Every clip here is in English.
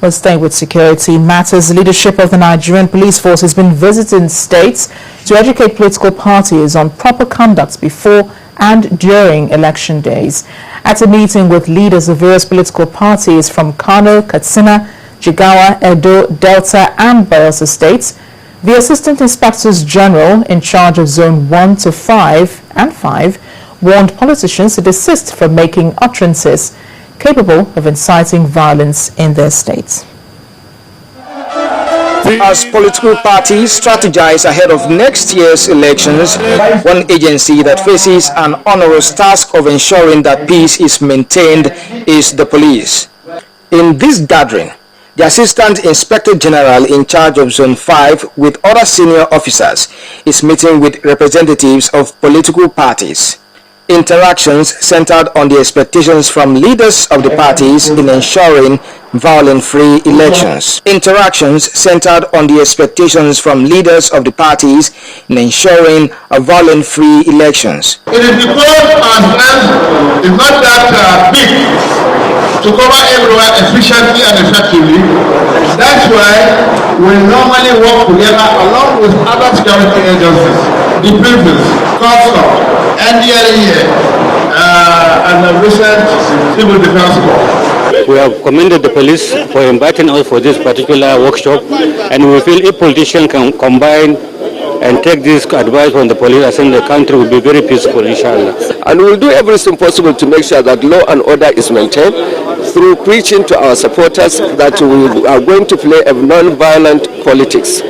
Well, staying with security matters, leadership of the Nigerian police force has been visiting states to educate political parties on proper conduct before and during election days. At a meeting with leaders of various political parties from Kano, Katsina, Jigawa, Edo, Delta and Bayelsa states, the Assistant Inspectors General in charge of Zone 1 to 5 and 5 warned politicians to desist from making utterances capable of inciting violence in their states. As political parties strategize ahead of next year's elections, one agency that faces an onerous task of ensuring that peace is maintained is the police. In this gathering, the Assistant Inspector General in charge of Zone 5 with other senior officers is meeting with representatives of political parties. Interactions centered on the expectations from leaders of the parties in ensuring violent-free elections. Interactions centered on the expectations from leaders of the parties in ensuring violent-free elections. It is because our strength is not that big to cover everyone efficiently and effectively. That's why we normally work together along with other security agencies, the prisons, customs, NDLEA, and the recent Civil Defense Corps. We have commended the police for inviting us for this particular workshop, and we feel if politicians can combine and take this advice from the police, I think the country will be very peaceful, inshallah. And we will do everything possible to make sure that law and order is maintained through preaching to our supporters that we are going to play a non-violent politics.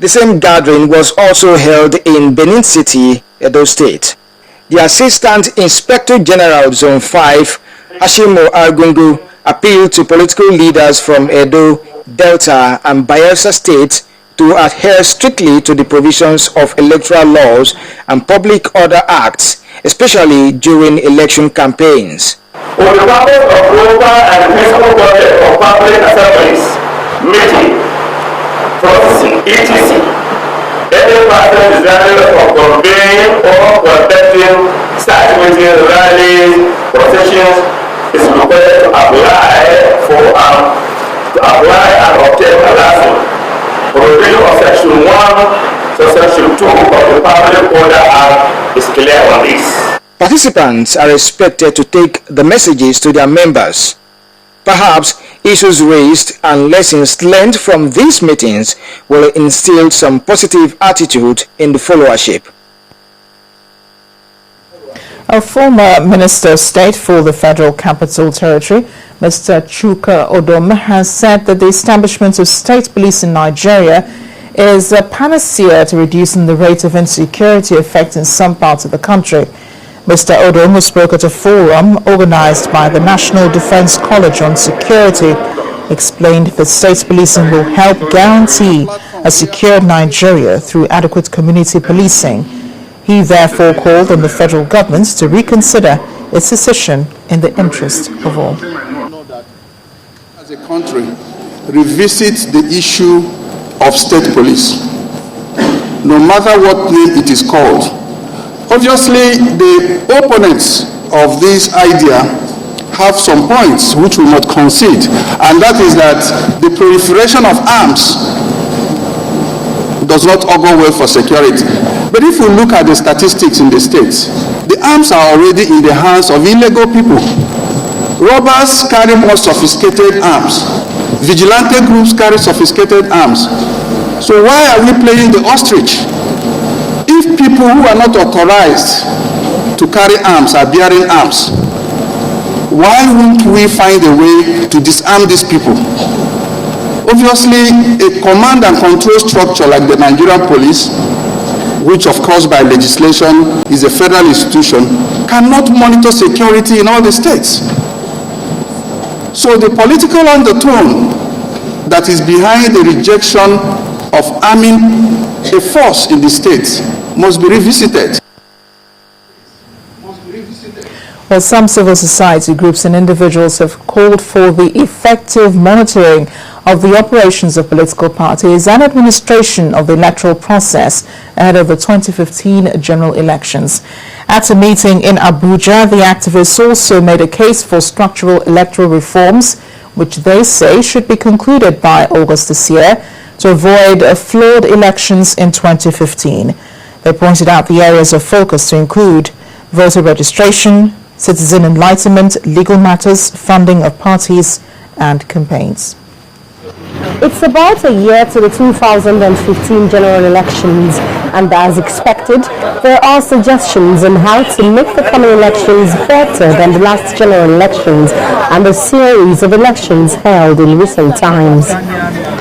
The same gathering was also held in Benin City, Edo State. The Assistant Inspector General Zone 5, Hashimo Argungu, appealed to political leaders from Edo, Delta and Bayelsa states to adhere strictly to the provisions of electoral laws and public order acts, especially during election campaigns. For the purpose of local and municipal budget of public assemblies, meeting, processing, etc., any person desirous of conveying or conducting such meetings, rallies, processions is required to apply and obtain a license. Provision of Section 1 to Section 2 of the Public Order Act is clear on this. Participants are expected to take the messages to their members. Perhaps issues raised and lessons learned from these meetings will instill some positive attitude in the followership. A former Minister of State for the Federal Capital Territory, Mr. Chuka Odom, has said that the establishment of state police in Nigeria is a panacea to reducing the rate of insecurity affecting some parts of the country. Mr. Odom, who spoke at a forum organized by the National Defense College on Security, explained that state policing will help guarantee a secure Nigeria through adequate community policing. He therefore called on the federal government to reconsider its decision in the interest of all. As a country, revisit the issue of state police, no matter what name it is called. Obviously, the opponents of this idea have some points which we must concede, and that is that the proliferation of arms does not augur well for security. But if we look at the statistics in the states, the arms are already in the hands of illegal people. Robbers carry more sophisticated arms. Vigilante groups carry sophisticated arms. So why are we playing the ostrich? If people who are not authorized to carry arms are bearing arms, why won't we find a way to disarm these people? Obviously, a command and control structure like the Nigerian police, which of course by legislation is a federal institution, cannot monitor security in all the states. So the political undertone that is behind the rejection of arming a force in the states must be revisited. Well, some civil society groups and individuals have called for the effective monitoring of the operations of political parties and administration of the electoral process ahead of the 2015 general elections. At a meeting in Abuja, the activists also made a case for structural electoral reforms which they say should be concluded by August this year to avoid flawed elections in 2015. They pointed out the areas of focus to include voter registration, citizen enlightenment, legal matters, funding of parties and campaigns. It's about a year to the 2015 general elections, and as expected, there are suggestions on how to make the coming elections better than the last general elections and the series of elections held in recent times.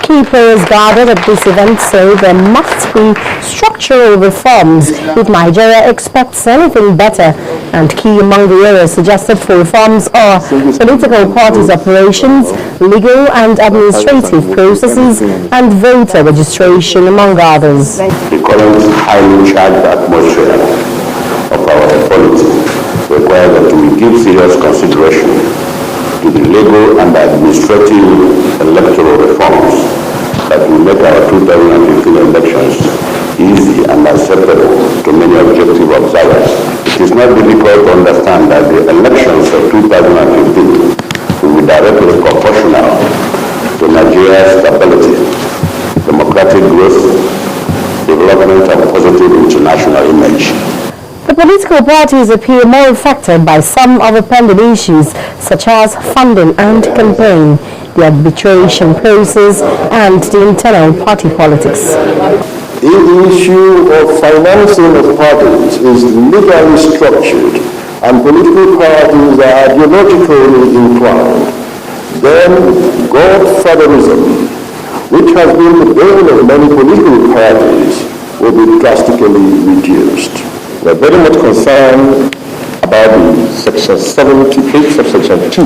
Key players gathered at this event say there must be structural reforms if Nigeria expects anything better, and key among the areas suggested for reforms are political parties' operations, legal and administrative processes, and voter registration, among others. The current highly charged atmosphere of our polity requires that we give serious consideration to the legal and administrative electoral reforms that will make our 2015 elections easy and acceptable to many objective observers. It is not difficult to understand that the elections of 2015 will be directly proportional to Nigeria's stability, democratic growth, development, and positive international image. The political parties appear more affected by some of the pending issues such as funding and campaign, the arbitration process, and the internal party politics. The issue of financing of parties is legally structured and political parties are ideologically inclined. Then godfatherism, which has been the bane of many political parties, will be drastically reduced. We are very much concerned about the Section 78, subsection 2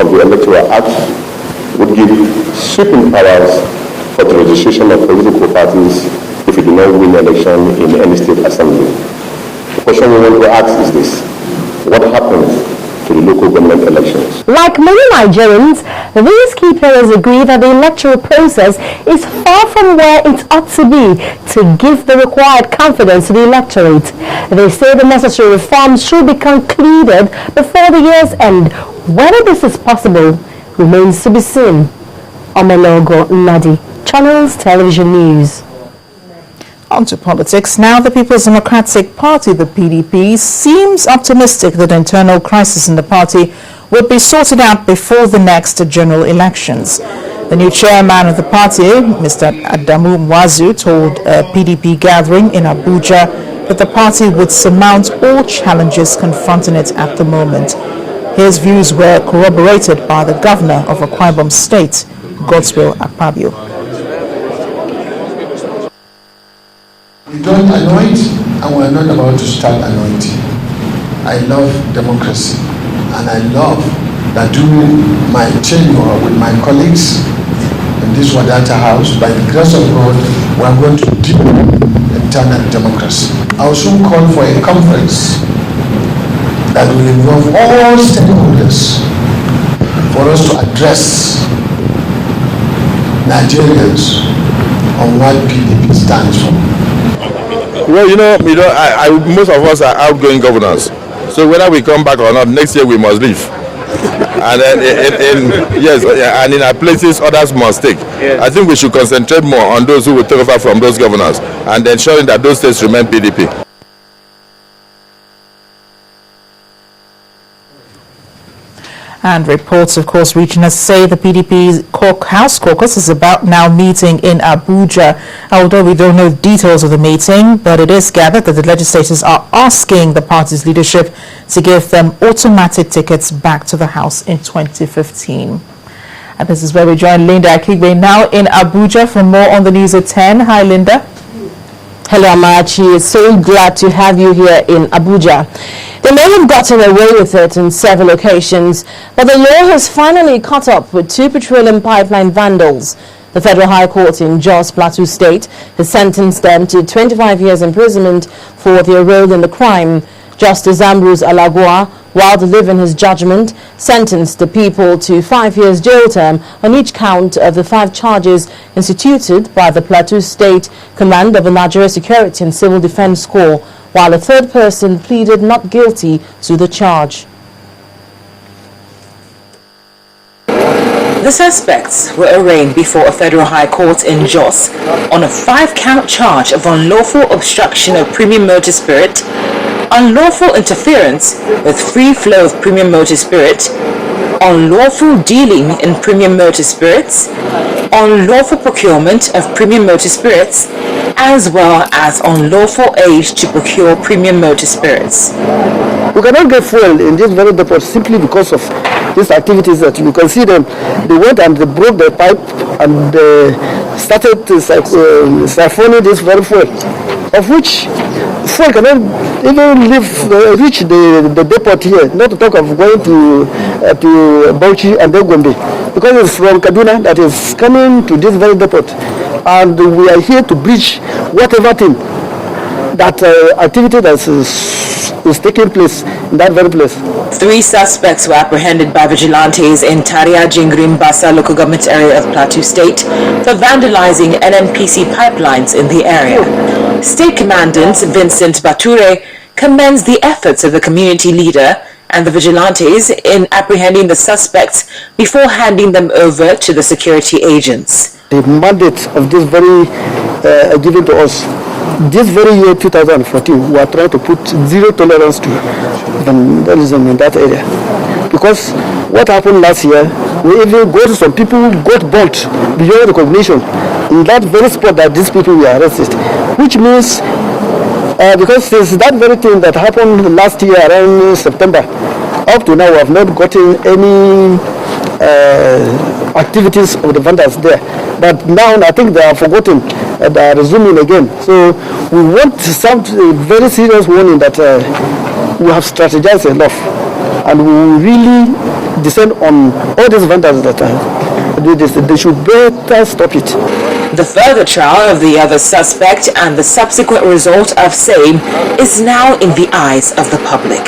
of the Electoral Act, would give sweeping powers for the registration of political parties if we do not win election in any state assembly. The question we want to ask is this: what happens to the local government elections? Like many Nigerians, these key players agree that the electoral process is far from where it ought to be to give the required confidence to the electorate. They say the necessary reforms should be concluded before the year's end. Whether this is possible remains to be seen. Omelogo Nadi, Channels Television News. On to politics now. The People's Democratic Party, the PDP, seems optimistic that internal crisis in the party will be sorted out before the next general elections. The new chairman of the party, Mr. Adamu Mwazu, told a PDP gathering in Abuja that the party would surmount all challenges confronting it at the moment. His views were corroborated by the governor of Akwa Ibom State, Godswill Akpabio. We don't anoint, and we're not about to start anointing. I love democracy, and I love that during my tenure with my colleagues in this Wadata House, by the grace of God, we're going to deepen internal democracy. I will soon call for a conference that will involve all stakeholders for us to address Nigerians on what PDP stands for. Well, most of us are outgoing governors. So whether we come back or not, next year we must leave. And then in our places, others must take. Yes. I think we should concentrate more on those who will take over from those governors and ensuring that those states remain PDP. And reports, of course, reaching us say the PDP House Caucus is about now meeting in Abuja. Although we don't know the details of the meeting, but it is gathered that the legislators are asking the party's leadership to give them automatic tickets back to the House in 2015. And this is where we join Linda Akigbe now in Abuja for more on the news at 10. Hi, Linda. Hello, Amachi. So glad to have you here in Abuja. They may have gotten away with it on several occasions, but the law has finally caught up with two petroleum pipeline vandals. The Federal High Court in Jos Plateau State has sentenced them to 25 years imprisonment for their role in the crime. Justice Ambrose Alagua, while delivering his judgment, sentenced the people to 5 years jail term on each count of the 5 charges instituted by the Plateau State Command of the Nigeria Security and Civil Defense Corps, while a third person pleaded not guilty to the charge. The suspects were arraigned before a federal high court in Jos on a 5-count charge of unlawful obstruction of premium motor spirit, unlawful interference with free flow of premium motor spirit, unlawful dealing in premium motor spirits, unlawful procurement of premium motor spirits, as well as unlawful aid to procure premium motor spirits. We cannot get fuel in this very depot simply because of these activities that you can see them. They went and they broke the pipe and started siphoning this very fuel, of which fuel cannot even reach the depot here, not to talk of going to Bauchi and then Gombe, because it's from Kaduna that is coming to this very depot, and we are here to breach whatever thing that activity that is taking place in that very place. 3 suspects were apprehended by vigilantes in Taria Jingrim Basa local government area of Plateau State for vandalizing NNPC pipelines in the area. State Commandant Vincent Bature commends the efforts of the community leader and the vigilantes in apprehending the suspects before handing them over to the security agents. The mandate of this very given to us, this very year 2014, we are trying to put zero tolerance to vandalism in that area. Because what happened last year, we even got some people who got burnt beyond recognition in that very spot that these people were arrested, which means because since that very thing that happened last year around September, up to now we have not gotten any activities of the vandals there. But now I think they are forgotten, they are resuming again. So we want some very serious warning that we have strategized enough, and we will really descend on all these vandals that do this. They should better stop it. The further trial of the other suspect and the subsequent result of same is now in the eyes of the public.